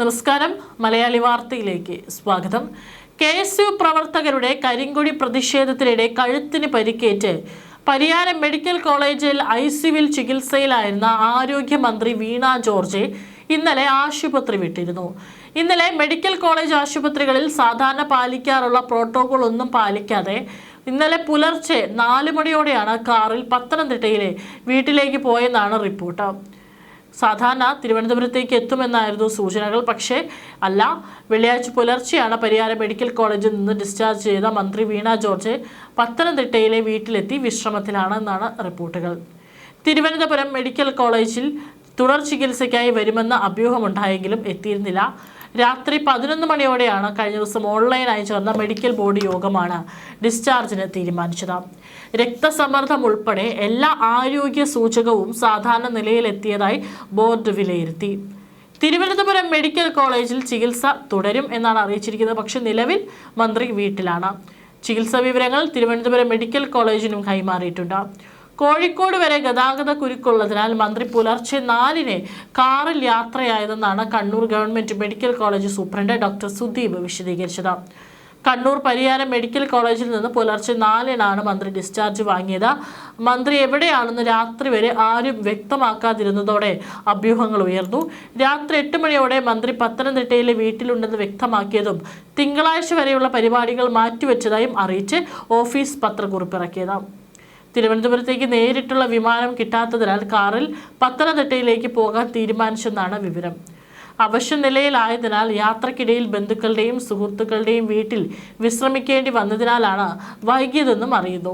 നമസ്കാരം. മലയാളി വാർത്തയിലേക്ക് സ്വാഗതം. KSU പ്രവർത്തകരുടെ കരിങ്കൊടി പ്രതിഷേധത്തിനിടെ കഴുത്തിന് പരിക്കേറ്റ് പരിയാരം മെഡിക്കൽ കോളേജിൽ ICUവിൽ ചികിത്സയിലായിരുന്ന ആരോഗ്യമന്ത്രി വീണ ജോർജ് ഇന്നലെ ആശുപത്രി വിട്ടിരുന്നു. ഇന്നലെ മെഡിക്കൽ കോളേജ് ആശുപത്രികളിൽ സാധാരണ പാലിക്കാറുള്ള പ്രോട്ടോകോൾ ഒന്നും പാലിക്കാതെ ഇന്നലെ പുലർച്ചെ 4 മണിയോടെയാണ് കാറിൽ പത്തനംതിട്ടയിലെ വീട്ടിലേക്ക് പോയെന്നാണ് റിപ്പോർട്ട്. സാധാരണ തിരുവനന്തപുരത്തേക്ക് എത്തുമെന്നായിരുന്നു സൂചനകൾ. പക്ഷേ അല്ല, വെള്ളിയാഴ്ച പുലർച്ചെയാണ് പരിയാരം മെഡിക്കൽ കോളേജിൽ നിന്ന് ഡിസ്ചാർജ് ചെയ്ത മന്ത്രി വീണ ജോർജ് പത്തനംതിട്ടയിലെ വീട്ടിലെത്തി വിശ്രമത്തിലാണെന്നാണ് റിപ്പോർട്ടുകൾ. തിരുവനന്തപുരം മെഡിക്കൽ കോളേജിൽ തുടർ ചികിത്സയ്ക്കായി വരുമെന്ന അഭ്യൂഹമുണ്ടായെങ്കിലും എത്തിയിരുന്നില്ല. രാത്രി 11 മണിയോടെയാണ് കഴിഞ്ഞ ദിവസം ഓൺലൈനായി ചേർന്ന മെഡിക്കൽ ബോർഡ് യോഗമാണ് ഡിസ്ചാർജിന് തീരുമാനിച്ചത്. രക്തസമ്മർദ്ദം ഉൾപ്പെടെ എല്ലാ ആരോഗ്യ സൂചകവും സാധാരണ നിലയിലെത്തിയതായി ബോർഡ് വിലയിരുത്തി. തിരുവനന്തപുരം മെഡിക്കൽ കോളേജിൽ ചികിത്സ തുടരും എന്നാണ് അറിയിച്ചിരിക്കുന്നത്. പക്ഷേ നിലവിൽ മന്ത്രി വീട്ടിലാണ്. ചികിത്സാ വിവരങ്ങൾ തിരുവനന്തപുരം മെഡിക്കൽ കോളേജിനും കൈമാറിയിട്ടുണ്ട്. കോഴിക്കോട് വരെ ഗതാഗത കുരുക്കുള്ളതിനാൽ മന്ത്രി പുലർച്ചെ 4-ന് കാറിൽ യാത്രയായതെന്നാണ് Kannur government medical college superintendent doctor Sudeep വിശദീകരിച്ചത്. കണ്ണൂർ പരിയാരം മെഡിക്കൽ കോളേജിൽ നിന്ന് പുലർച്ചെ 4-നാണ് മന്ത്രി ഡിസ്ചാർജ് വാങ്ങിയത്. മന്ത്രി എവിടെയാണെന്ന് രാത്രി വരെ ആരും വ്യക്തമാക്കാതിരുന്നതോടെ അഭ്യൂഹങ്ങൾ ഉയർന്നു. രാത്രി 8 മണിയോടെ മന്ത്രി പത്തനംതിട്ടയിലെ വീട്ടിലുണ്ടെന്ന് വ്യക്തമാക്കിയതും തിങ്കളാഴ്ച വരെയുള്ള പരിപാടികൾ മാറ്റിവെച്ചതായും അറിയിച്ച് ഓഫീസ് പത്രക്കുറിപ്പിറക്കിയത്. തിരുവനന്തപുരത്തേക്ക് നേരിട്ടുള്ള വിമാനം കിട്ടാത്തതിനാൽ കാറിൽ പത്തനംതിട്ടയിലേക്ക് പോകാൻ തീരുമാനിച്ചെന്നാണ് വിവരം. അവശ്യ നിലയിലായതിനാൽ യാത്രക്കിടയിൽ ബന്ധുക്കളുടെയും സുഹൃത്തുക്കളുടെയും വീട്ടിൽ വിശ്രമിക്കേണ്ടി വന്നതിനാലാണ് വൈകിയതെന്നും അറിയുന്നു.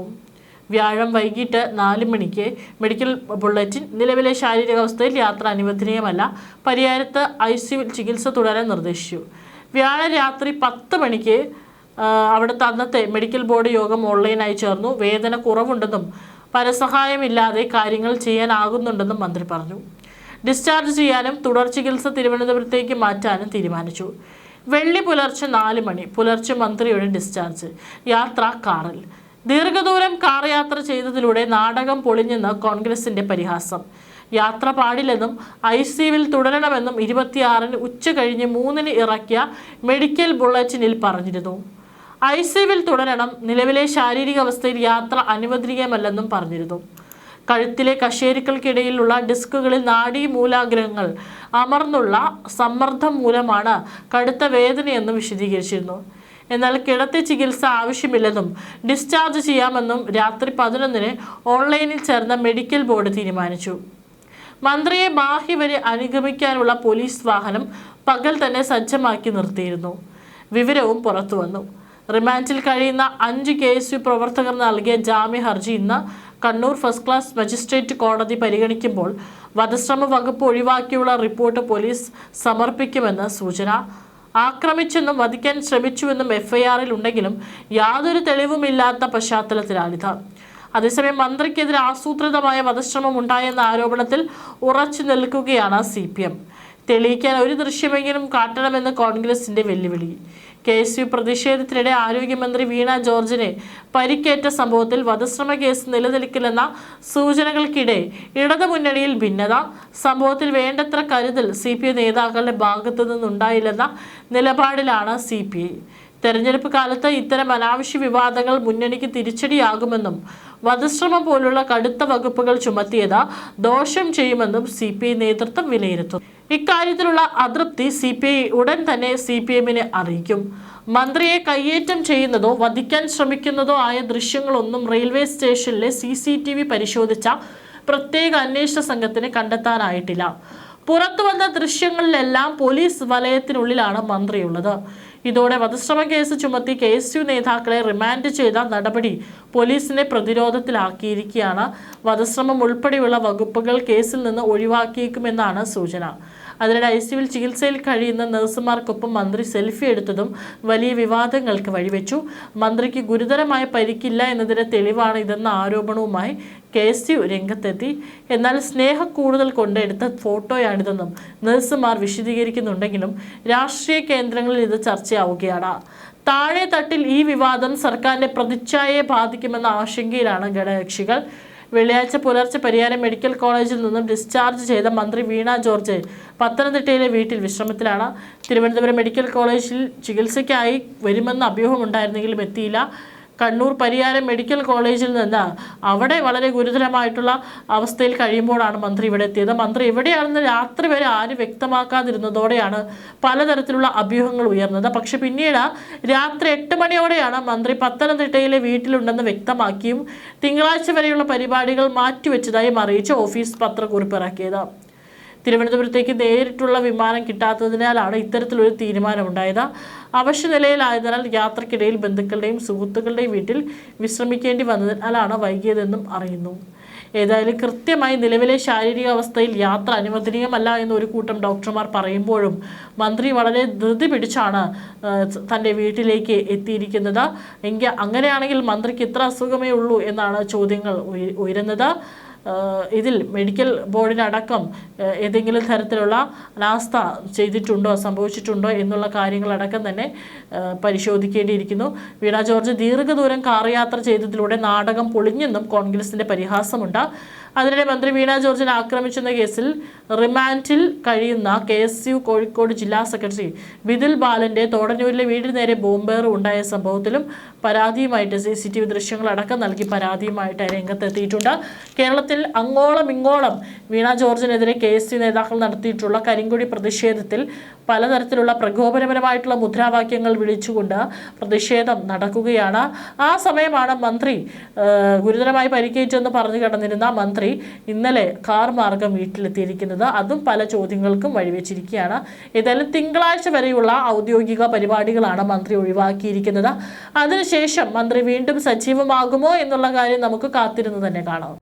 വ്യാഴം വൈകിട്ട് 4 മണിക്ക് മെഡിക്കൽ ബുള്ളറ്റിൻ. നിലവിലെ ശാരീരികാവസ്ഥയിൽ യാത്ര അനുവദനീയമല്ല. പരിയാരത്ത് ICUവിൽ ചികിത്സ തുടരാൻ നിർദ്ദേശിച്ചു. വ്യാഴം രാത്രി 10 മണിക്ക് അവിടുത്തെ അന്നത്തെ മെഡിക്കൽ ബോർഡ് യോഗം ഓൺലൈനായി ചേർന്നു. വേദന കുറവുണ്ടെന്നും പരസഹായമില്ലാതെ കാര്യങ്ങൾ ചെയ്യാനാകുന്നുണ്ടെന്നും മന്ത്രി പറഞ്ഞു. ഡിസ്ചാർജ് ചെയ്യാനും തുടർ ചികിത്സ തിരുവനന്തപുരത്തേക്ക് മാറ്റാനും തീരുമാനിച്ചു. വെള്ളി പുലർച്ചെ 4 മണി. പുലർച്ചെ മന്ത്രിയുടെ ഡിസ്ചാർജ്. യാത്ര കാറിൽ. ദീർഘദൂരം കാർ യാത്ര ചെയ്തതിലൂടെ നാടകം പൊളിഞ്ഞെന്ന് കോൺഗ്രസിന്റെ പരിഹാസം. യാത്ര പാടില്ലെന്നും ICUവിൽ തുടരണമെന്നും 26-ന് ഉച്ച കഴിഞ്ഞ് 3-ന് ഇറക്കിയ മെഡിക്കൽ ബുള്ളറ്റിനിൽ പറഞ്ഞിരുന്നു. ICUവിൽ തുടരണം. നിലവിലെ ശാരീരികാവസ്ഥയിൽ യാത്ര അനുവദനീയമല്ലെന്നും പറഞ്ഞിരുന്നു. കഴുത്തിലെ കശേരുക്കൾക്കിടയിലുള്ള ഡിസ്കുകളിൽ നാഡീമൂലാഗ്രഹങ്ങൾ അമർന്നുള്ള സമ്മർദ്ദം മൂലമാണ് കടുത്ത വേദനയെന്നും വിശദീകരിച്ചിരുന്നു. എന്നാൽ കിടത്തി ചികിത്സ ആവശ്യമില്ലെന്നും ഡിസ്ചാർജ് ചെയ്യാമെന്നും രാത്രി 11-ന് ഓൺലൈനിൽ ചേർന്ന മെഡിക്കൽ ബോർഡ് തീരുമാനിച്ചു. മന്ത്രിയെ മാഹി വരെ അനുഗമിക്കാനുള്ള പോലീസ് വാഹനം പകൽ തന്നെ സജ്ജമാക്കി നിർത്തിയിരുന്നു. വിവരവും പുറത്തുവന്നു. റിമാൻഡിൽ കഴിയുന്ന 5 KSU പ്രവർത്തകർ നൽകിയ ജാമ്യ ഹർജി ഇന്ന് കണ്ണൂർ ഫസ്റ്റ് ക്ലാസ് മജിസ്ട്രേറ്റ് കോടതി പരിഗണിക്കുമ്പോൾ വധശ്രമ വകുപ്പ് ഒഴിവാക്കിയുള്ള റിപ്പോർട്ട് പോലീസ് സമർപ്പിക്കുമെന്ന് സൂചന. ആക്രമിച്ചെന്നും വധിക്കാൻ ശ്രമിച്ചുവെന്നും FIR-ൽ ഉണ്ടെങ്കിലും യാതൊരു തെളിവുമില്ലാത്ത പശ്ചാത്തലത്തിലാണിത്. അതേസമയം മന്ത്രിക്കെതിരെ ആസൂത്രിതമായ വധശ്രമം ഉണ്ടായെന്ന ആരോപണത്തിൽ ഉറച്ചു നിൽക്കുകയാണ് CPM. തെളിയിക്കാൻ ഒരു ദൃശ്യമെങ്കിലും കാട്ടണമെന്ന് കോൺഗ്രസിന്റെ വെല്ലുവിളി. KSU പ്രതിഷേധത്തിനിടെ ആരോഗ്യമന്ത്രി വീണ ജോർജിനെ പരിക്കേറ്റ സംഭവത്തിൽ വധശ്രമ കേസ് നിലനിൽക്കില്ലെന്ന സൂചനകൾക്കിടെ ഇടതുമുന്നണിയിൽ ഭിന്നത. സംഭവത്തിൽ വേണ്ടത്ര കരുതൽ CPI നേതാക്കളുടെ ഭാഗത്തു നിന്നുണ്ടായില്ലെന്ന നിലപാടിലാണ് CPI. തെരഞ്ഞെടുപ്പ് കാലത്ത് ഇത്തരം അനാവശ്യ വിവാദങ്ങൾ മുന്നണിക്ക് തിരിച്ചടിയാകുമെന്നും വധശ്രമം പോലുള്ള കടുത്ത വകുപ്പുകൾ ചുമത്തിയത് ദോഷം ചെയ്യുമെന്നും CPI നേതൃത്വം വിലയിരുത്തും. ഇക്കാര്യത്തിലുള്ള അതൃപ്തി CPI ഉടൻ തന്നെ CPM-നെ അറിയിക്കും. മന്ത്രിയെ കയ്യേറ്റം ചെയ്യുന്നതോ വധിക്കാൻ ശ്രമിക്കുന്നതോ ആയ ദൃശ്യങ്ങളൊന്നും റെയിൽവേ സ്റ്റേഷനിലെ CCTV പരിശോധിച്ച പ്രത്യേക അന്വേഷണ സംഘത്തിന് കണ്ടെത്താനായിട്ടില്ല. പുറത്തു വന്ന ദൃശ്യങ്ങളിലെല്ലാം പോലീസ് വലയത്തിനുള്ളിലാണ് മന്ത്രിയുള്ളത്. ഇതോടെ വധശ്രമ കേസ് ചുമത്തി KSU നേതാക്കളെ റിമാൻഡ് ചെയ്ത നടപടി പോലീസിനെ പ്രതിരോധത്തിലാക്കിയിരിക്കുകയാണ്. വധശ്രമം ഉൾപ്പെടെയുള്ള വകുപ്പുകൾ കേസിൽ നിന്ന് ഒഴിവാക്കിയേക്കുമെന്നാണ് സൂചന. അതിനിടെ ICUവിൽ ചികിത്സയിൽ കഴിയുന്ന നഴ്സുമാർക്കൊപ്പം മന്ത്രി സെൽഫി എടുത്തതും വലിയ വിവാദങ്ങൾക്ക് വഴിവെച്ചു. മന്ത്രിക്ക് ഗുരുതരമായ പരിക്കില്ല എന്നതിന്റെ തെളിവാണ് ഇതെന്ന ആരോപണവുമായി KSU രംഗത്തെത്തി. എന്നാൽ സ്നേഹക്കൂടുതൽ കൊണ്ടെടുത്ത ഫോട്ടോയാണിതെന്നും നഴ്സുമാർ വിശദീകരിക്കുന്നുണ്ടെങ്കിലും രാഷ്ട്രീയ കേന്ദ്രങ്ങളിൽ ഇത് ചർച്ചയാവുകയാണ്. താഴെ തട്ടിൽ ഈ വിവാദം സർക്കാരിന്റെ പ്രതിച്ഛായയെ ബാധിക്കുമെന്ന ആശങ്കയിലാണ് ഘടകകക്ഷികൾ. വെള്ളിയാഴ്ച പുലർച്ചെ പരിയാരം മെഡിക്കൽ കോളേജിൽ നിന്നും ഡിസ്ചാർജ് ചെയ്ത മന്ത്രി വീണ ജോർജ് പത്തനംതിട്ടയിലെ വീട്ടിൽ വിശ്രമത്തിലാണ്. തിരുവനന്തപുരം മെഡിക്കൽ കോളേജിൽ ചികിത്സയ്ക്കായി വരുമെന്ന് അഭ്യൂഹമുണ്ടായിരുന്നെങ്കിലും എത്തിയില്ല. കണ്ണൂർ പരിയാരം മെഡിക്കൽ കോളേജിൽ നിന്ന് അവിടെ വളരെ ഗുരുതരമായിട്ടുള്ള അവസ്ഥയിൽ കഴിയുമ്പോഴാണ് മന്ത്രി ഇവിടെ എത്തിയത്. മന്ത്രി എവിടെയാണെന്ന് രാത്രി വരെ ആരും വ്യക്തമാക്കാതിരുന്നതോടെയാണ് പലതരത്തിലുള്ള അഭ്യൂഹങ്ങൾ ഉയർന്നത്. പക്ഷെ പിന്നീട് രാത്രി 8 മണിയോടെയാണ് മന്ത്രി പത്തനംതിട്ടയിലെ വീട്ടിലുണ്ടെന്ന് വ്യക്തമാക്കിയും തിങ്കളാഴ്ച വരെയുള്ള പരിപാടികൾ മാറ്റിവെച്ചതായും അറിയിച്ച് ഓഫീസ് പത്രക്കുറിപ്പ് ഇറക്കിയത്. തിരുവനന്തപുരത്തേക്ക് നേരിട്ടുള്ള വിമാനം കിട്ടാത്തതിനാലാണ് ഇത്തരത്തിലൊരു തീരുമാനമുണ്ടായത്. അവശ്യനിലയിലായതിനാൽ യാത്രക്കിടയിൽ ബന്ധുക്കളുടെയും സുഹൃത്തുക്കളുടെയും വീട്ടിൽ വിശ്രമിക്കേണ്ടി വന്നതിനാലാണ് വൈകിയതെന്നും അറിയുന്നു. ഏതായാലും കൃത്യമായി നിലവിലെ ശാരീരിക അവസ്ഥയിൽ യാത്ര അനുവദനീയമല്ല എന്നൊരു കൂട്ടം ഡോക്ടർമാർ പറയുമ്പോഴും മന്ത്രി വളരെ ധൃതി പിടിച്ചാണ് തൻ്റെ വീട്ടിലേക്ക് എത്തിയിരിക്കുന്നത്. അങ്ങനെയാണെങ്കിൽ മന്ത്രിക്ക് ഇത്ര അസുഖമേ ഉള്ളൂ എന്നാണ് ചോദ്യങ്ങൾ ഉയരുന്നത്. ഇതിൽ മെഡിക്കൽ ബോർഡിനടക്കം ഏതെങ്കിലും തരത്തിലുള്ള അനാസ്ഥ സംഭവിച്ചിട്ടുണ്ടോ എന്നുള്ള കാര്യങ്ങളടക്കം തന്നെ പരിശോധിക്കേണ്ടിയിരിക്കുന്നു. വീണ ജോർജ് ദീർഘദൂരം കാർ യാത്ര ചെയ്തതിലൂടെ നാടകം പൊളിഞ്ഞെന്നും കോൺഗ്രസിന്റെ പരിഹാസമുണ്ട്. അതിനിടെ മന്ത്രി വീണ ജോർജിനെ ആക്രമിച്ചെന്ന കേസിൽ റിമാൻഡിൽ കഴിയുന്ന KSU കോഴിക്കോട് ജില്ലാ സെക്രട്ടറി ബിദിൽ ബാലന്റെ തോടന്നൂരിലെ വീടിന് നേരെ ബോംബേറ് ഉണ്ടായ സംഭവത്തിലും പരാതിയുമായിട്ട് CCTV ദൃശ്യങ്ങളടക്കം നൽകി പരാതിയുമായിട്ട് രംഗത്തെത്തിയിട്ടുണ്ട്. കേരളത്തിൽ അങ്ങോളം ഇങ്ങോളം വീണ ജോർജിനെതിരെ KSU നേതാക്കൾ നടത്തിയിട്ടുള്ള കരിങ്കൊടി പ്രതിഷേധത്തിൽ പലതരത്തിലുള്ള പ്രകോപനപരമായിട്ടുള്ള മുദ്രാവാക്യങ്ങൾ വിളിച്ചുകൊണ്ട് പ്രതിഷേധം നടക്കുകയാണ്. ആ സമയമാണ് മന്ത്രി ഗുരുതരമായി പരിക്കേറ്റെന്ന് പറഞ്ഞു കിടന്നിരുന്ന മന്ത്രി ഇന്നലെ കാർ മാർഗം വീട്ടിലെത്തിയിരിക്കുന്നത്. അതും പല ചോദ്യങ്ങൾക്കും വഴിവെച്ചിരിക്കുകയാണ്. ഏതായാലും തിങ്കളാഴ്ച വരെയുള്ള ഔദ്യോഗിക പരിപാടികളാണ് മന്ത്രി ഒഴിവാക്കിയിരിക്കുന്നത്. അതിനുശേഷം മന്ത്രി വീണ്ടും സജീവമാകുമോ എന്നുള്ള കാര്യം നമുക്ക് കാത്തിരുന്ന് തന്നെ കാണാം.